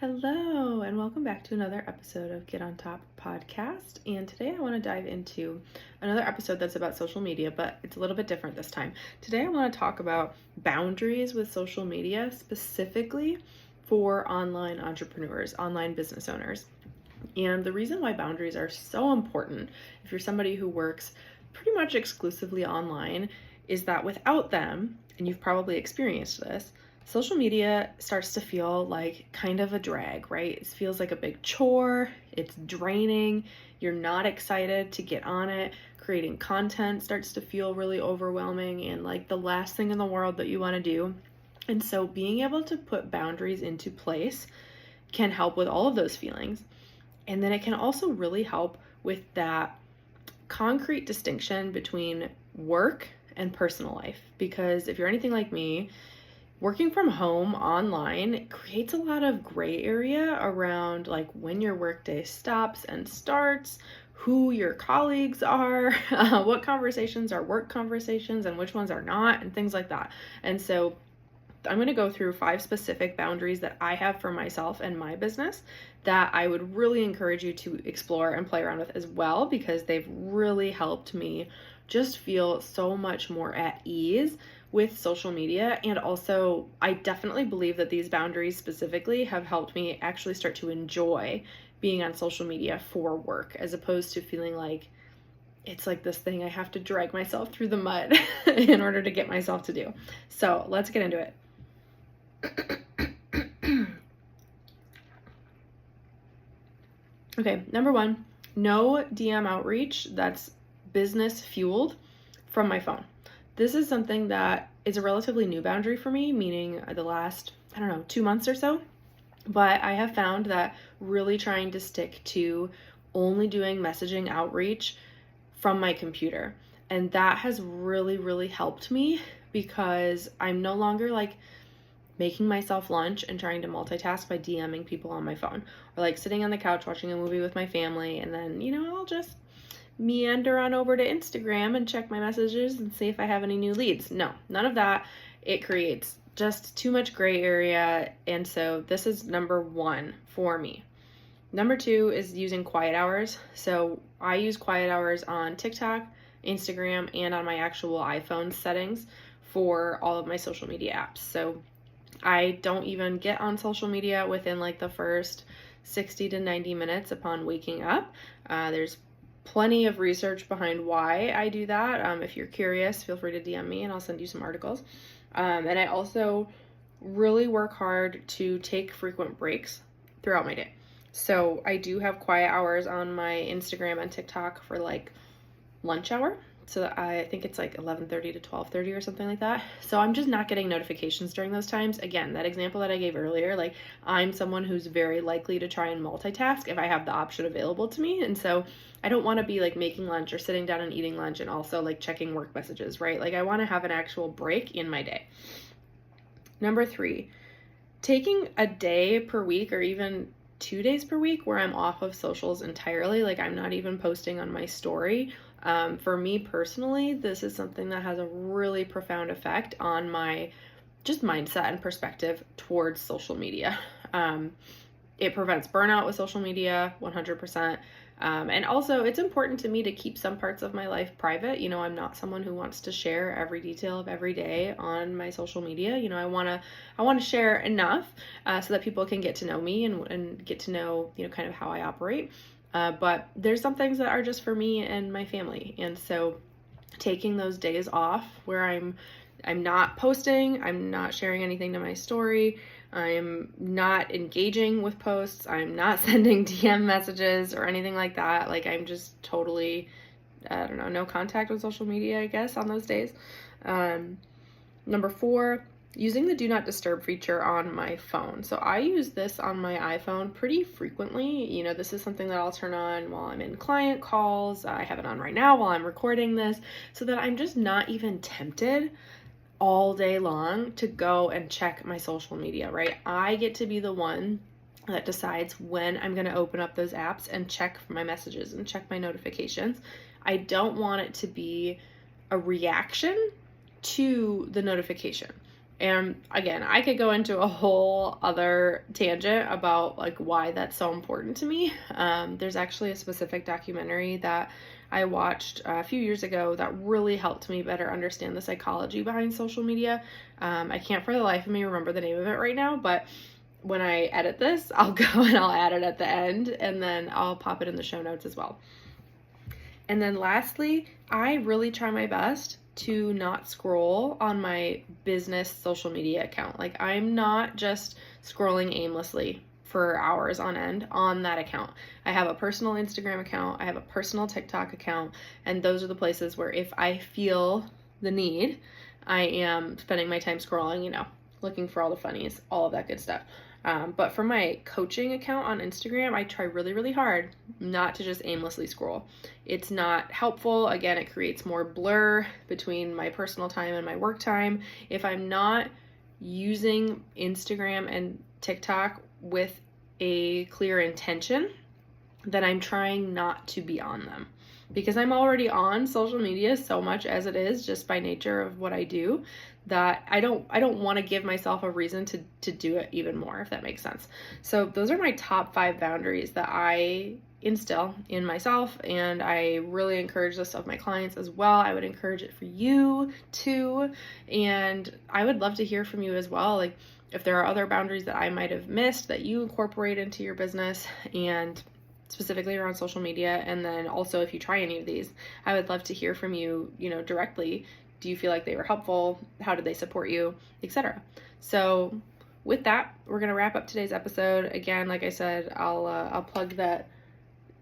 Hello, and welcome back to another episode of Get on Top podcast. And today I want to dive into another episode that's about social media, but it's a little bit different this time. Today I want to talk about boundaries with social media, specifically for online entrepreneurs, online business owners. And the reason why boundaries are so important, if you're somebody who works pretty much exclusively online, is that without them, and you've probably experienced this, social media starts to feel like kind of a drag, right? It feels like a big chore, it's draining, you're not excited to get on it. Creating content starts to feel really overwhelming and like the last thing in the world that you want to do. And so being able to put boundaries into place can help with all of those feelings. And then it can also really help with that concrete distinction between work and personal life. Because if you're anything like me, working from home online creates a lot of gray area around like when your workday stops and starts, who your colleagues are, what conversations are work conversations and which ones are not, and things like that. And so I'm going to go through 5 specific boundaries that I have for myself and my business that I would really encourage you to explore and play around with as well, because they've really helped me just feel so much more at ease with social media. And also, I definitely believe that these boundaries specifically have helped me actually start to enjoy being on social media for work, as opposed to feeling like it's like this thing I have to drag myself through the mud in order to get myself to do. So let's get into it. Okay, number 1, no DM outreach that's business fueled from my phone. This is something that is a relatively new boundary for me, meaning the last, 2 months or so. But I have found that really trying to stick to only doing messaging outreach from my computer. And that has really, really helped me, because I'm no longer like making myself lunch and trying to multitask by DMing people on my phone, or like sitting on the couch watching a movie with my family, and then, I'll just meander on over to Instagram and check my messages and see if I have any new leads. No, none of that. It creates just too much gray area. And so this is number 1 for me. Number 2 is using quiet hours. So I use quiet hours on TikTok, Instagram, and on my actual iPhone settings for all of my social media apps. So I don't even get on social media within like the first 60 to 90 minutes upon waking up. There's plenty of research behind why I do that. If you're curious, feel free to DM me and I'll send you some articles. And I also really work hard to take frequent breaks throughout my day. So I do have quiet hours on my Instagram and TikTok for like lunch hour. So I think it's like 11:30 to 12:30 or something like that. So I'm just not getting notifications during those times. Again, that example that I gave earlier, like I'm someone who's very likely to try and multitask if I have the option available to me. And so I don't want to be like making lunch or sitting down and eating lunch and also like checking work messages, right? Like I want to have an actual break in my day. Number 3, taking a day per week or even 2 days per week where I'm off of socials entirely. Like I'm not even posting on my story. For me personally, this is something that has a really profound effect on my just mindset and perspective towards social media. It prevents burnout with social media 100%. And also it's important to me to keep some parts of my life private. I'm not someone who wants to share every detail of every day on my social media. I want to share enough so that people can get to know me and get to know, kind of how I operate. But there's some things that are just for me and my family. And so taking those days off where I'm not posting, I'm not sharing anything to my story, I'm not engaging with posts, I'm not sending DM messages or anything like that. Like I'm just totally, no contact with social media, I guess, on those days. Number 4, using the do not disturb feature on my phone. So I use this on my iPhone pretty frequently. This is something that I'll turn on while I'm in client calls. I have it on right now while I'm recording this, so that I'm just not even tempted all day long to go and check my social media, right? I get to be the one that decides when I'm going to open up those apps and check my messages and check my notifications. I don't want it to be a reaction to the notification. And again, I could go into a whole other tangent about like why that's so important to me. There's actually a specific documentary that I watched a few years ago that really helped me better understand the psychology behind social media. I can't for the life of me remember the name of it right now, but when I edit this, I'll go and I'll add it at the end, and then I'll pop it in the show notes as well. And then lastly, I really try my best to not scroll on my business social media account. Like, I'm not just scrolling aimlessly for hours on end on that account. I have a personal Instagram account, I have a personal TikTok account, and those are the places where if I feel the need, I am spending my time scrolling, looking for all the funnies, all of that good stuff. But for my coaching account on Instagram, I try really, really hard not to just aimlessly scroll. It's not helpful. Again, it creates more blur between my personal time and my work time. If I'm not using Instagram and TikTok with a clear intention, then I'm trying not to be on them. Because I'm already on social media so much as it is, just by nature of what I do, that I don't want to give myself a reason to do it even more, if that makes sense. So those are my top 5 boundaries that I instill in myself, and I really encourage this of my clients as well. I would encourage it for you too, and I would love to hear from you as well. Like, if there are other boundaries that I might have missed that you incorporate into your business, and specifically around social media. And then also, if you try any of these, I would love to hear from you, directly. Do you feel like they were helpful? How did they support you, etc.? So with that, we're going to wrap up today's episode. Again, like I said, I'll plug that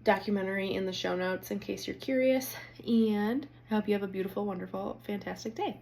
documentary in the show notes in case you're curious, and I hope you have a beautiful, wonderful, fantastic day.